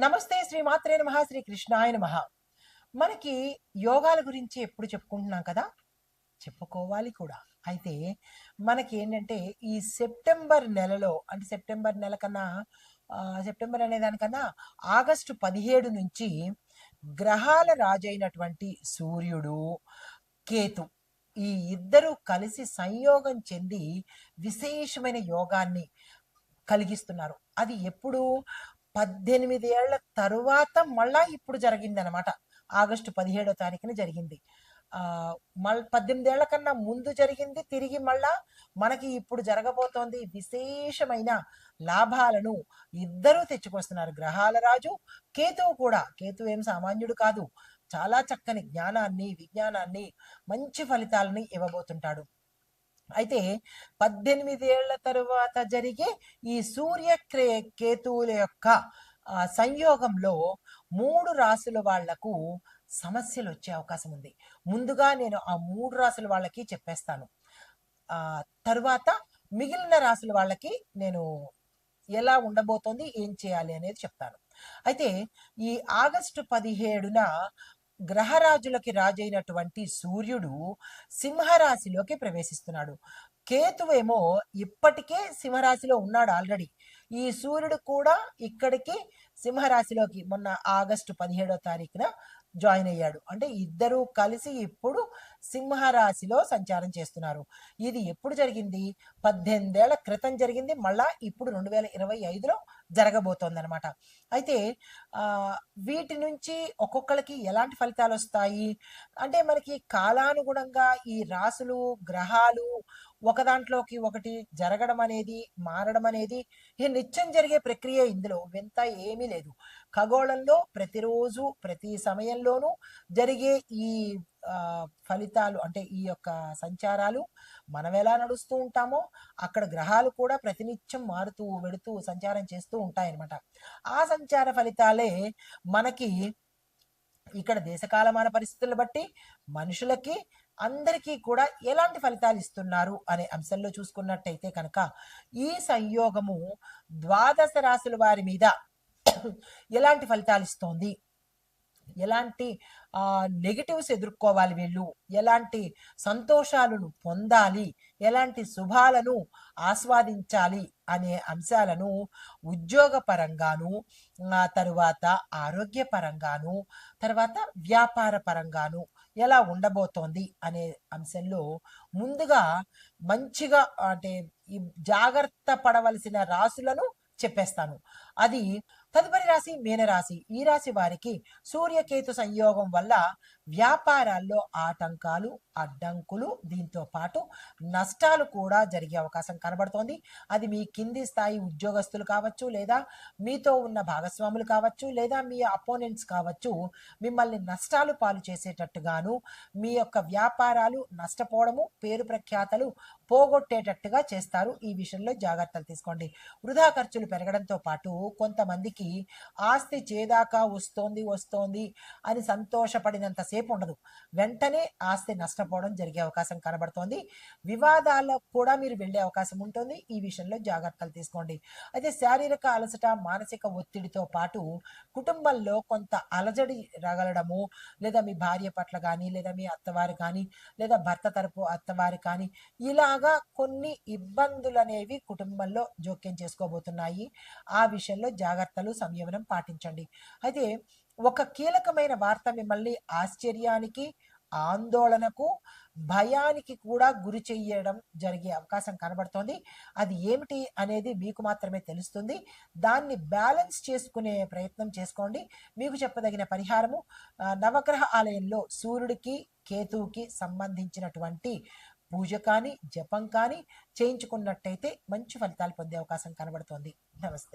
నమస్తే శ్రీ మాత్రే నమః శ్రీ కృష్ణాయ నమః. మనకి యోగాల గురించి ఎప్పుడు చెప్పుకుంటున్నాం కదా, చెప్పుకోవాలి కూడా. అయితే మనకి ఏంటంటే ఈ సెప్టెంబర్ నెలలో, అంటే సెప్టెంబర్ నెల కన్నా సెప్టెంబర్ అనే దానికన్నా ఆగస్టు 17 నుంచి గ్రహాల రాజైనటువంటి సూర్యుడు, కేతు ఈ ఇద్దరు కలిసి సంయోగం చెంది విశేషమైన యోగాన్ని కలిగిస్తున్నారు. అది ఎప్పుడు 18 ఏళ్ల తరువాత మళ్ళా ఇప్పుడు జరిగిందనమాట. ఆగస్టు 17వ తారీఖున జరిగింది. మళ్ళీ 18 ఏళ్ల కన్నా ముందు జరిగింది. తిరిగి మళ్ళా మనకి ఇప్పుడు జరగబోతోంది. విశేషమైన లాభాలను ఇద్దరూ తెచ్చుకొస్తున్నారు. గ్రహాల రాజు కేతువు కూడా. కేతువు ఏం సామాన్యుడు కాదు. చాలా చక్కని జ్ఞానాన్ని, విజ్ఞానాన్ని, మంచి ఫలితాలని ఇవ్వబోతుంటాడు. అయితే 18 ఏళ్ల తరువాత జరిగే ఈ సూర్య కేతువుల యొక్క సంయోగంలో 3 రాసుల వాళ్లకు సమస్యలు వచ్చే అవకాశం ఉంది. ముందుగా నేను ఆ 3 రాసుల వాళ్ళకి చెప్పేస్తాను. తరువాత మిగిలిన రాసుల వాళ్ళకి నేను ఎలా ఉండబోతోంది, ఏం చేయాలి అనేది చెప్తాను. అయితే ఈ ఆగస్టు 17న గ్రహరాజులకి రాజైనటువంటి సూర్యుడు సింహరాశిలోకి ప్రవేశిస్తున్నాడు. కేతువేమో ఇప్పటికే సింహరాశిలో ఉన్నాడు ఆల్రెడీ. ఈ సూర్యుడు కూడా ఇక్కడికి సింహరాశిలోకి మొన్న ఆగస్టు 17వ తారీఖున జాయిన్ అయ్యాడు. అంటే ఇద్దరూ కలిసి ఇప్పుడు సింహరాశిలో సంచారం చేస్తున్నారు. ఇది ఎప్పుడు జరిగింది? 18 ఏళ్ల క్రితం జరిగింది. మళ్ళా ఇప్పుడు 2025లో జరగబోతోంది అనమాట. అయితే వీటి నుంచి ఒక్కొక్కరికి ఎలాంటి ఫలితాలు వస్తాయి అంటే, మనకి కాలానుగుణంగా ఈ రాసులు, గ్రహాలు ఒకదాంట్లోకి ఒకటి జరగడం అనేది, మారడం అనేది నిత్యం జరిగే ప్రక్రియ. ఇందులో వింత ఏమీ లేదు. ఖగోళంలో ప్రతిరోజు ప్రతి సమయంలోనూ జరిగే ఈ ఫలితాలు, అంటే ఈ యొక్క సంచారాలు మనం ఎలా నడుస్తూ ఉంటామో అక్కడ గ్రహాలు కూడా ప్రతినిత్యం మారుతూ వెడుతూ సంచారం చేస్తూ ఉంటాయన్నమాట. ఆ సంచార ఫలితాలే మనకి ఇక్కడ దేశకాలమాన పరిస్థితులను బట్టి మనుషులకి అందరికీ కూడా ఎలాంటి ఫలితాలు ఇస్తున్నారు అనే అంశంలో చూసుకున్నట్టయితే కనుక, ఈ సంయోగము ద్వాదశ రాశుల వారి మీద ఎలాంటి ఫలితాలు ఇస్తోంది, ఎలాంటి నెగిటివ్స్ ఎదుర్కోవాలి వీళ్ళు, ఎలాంటి సంతోషాలను పొందాలి, ఎలాంటి శుభాలను ఆస్వాదించాలి అనే అంశాలను ఉద్యోగపరంగాను, తరువాత ఆరోగ్యపరంగాను, తర్వాత వ్యాపార పరంగాను ఎలా ఉండబోతోంది అనే అంశంలో ముందుగా మంచిగా, అంటే ఈ జాగ్రత్త పడవలసిన రాసులను చెప్పేస్తాను. అది తదుపరి రాశి మీనరాశి. ఈ రాశి వారికి సూర్యకేతు సంయోగం వల్ల వ్యాపారాల్లో ఆటంకాలు, అడ్డంకులు, దీంతో పాటు నష్టాలు కూడా జరిగే అవకాశం కనబడుతోంది. అది మీ కింది స్థాయి ఉద్యోగస్తులు కావచ్చు, లేదా మీతో ఉన్న భాగస్వాములు కావచ్చు, లేదా మీ అపోనెంట్స్ కావచ్చు. మిమ్మల్ని నష్టాలు పాలు చేసేటట్టుగాను, మీ యొక్క వ్యాపారాలు నష్టపోవడము, పేరు ప్రఖ్యాతలు పోగొట్టేటట్టుగా చేస్తారు. ఈ విషయంలో జాగ్రత్తలు తీసుకోండి. వృధా ఖర్చులు పెరగడంతో పాటు కొంతమందికి ఆస్తి చేదాకా వస్తోంది అని సంతోషపడినంతసేపు ఉండదు. వెంటనే ఆస్తి నష్టపోవడం జరిగే అవకాశం కనబడుతోంది. వివాదాలకు కూడా మీరు వెళ్ళే అవకాశం ఉంటుంది. ఈ విషయంలో జాగ్రత్తలు తీసుకోండి. అయితే శారీరక అలసట, మానసిక ఒత్తిడితో పాటు కుటుంబంలో కొంత అలజడి రగలడము, లేదా మీ భార్య పట్ల కానీ, లేదా మీ అత్తవారు కానీ, లేదా భర్త తరపు అత్తవారు కానీ, ఇలాగా కొన్ని ఇబ్బందులు అనేవి కుటుంబంలో జోక్యం చేసుకోబోతున్నాయి. ఆ విషయంలో జాగ్రత్తలు, సంయమనం పాటించండి. అయితే ఒక కీలకమైన వార్త మిమ్మల్ని ఆశ్చర్యానికి, ఆందోళనకు, భయానికి కూడా గురి చెయ్యడం జరిగే అవకాశం కనబడుతోంది. అది ఏమిటి అనేది మీకు మాత్రమే తెలుస్తుంది. దాన్ని బ్యాలెన్స్ చేసుకునే ప్రయత్నం చేసుకోండి. మీకు చెప్పదగిన పరిహారము, నవగ్రహ ఆలయంలో సూర్యుడికి, కేతువుకి సంబంధించినటువంటి పూజ కానీ, జపం కానీ చేయించుకున్నట్టయితే మంచి ఫలితాలు పొందే అవకాశం కనబడుతోంది. నమస్తే.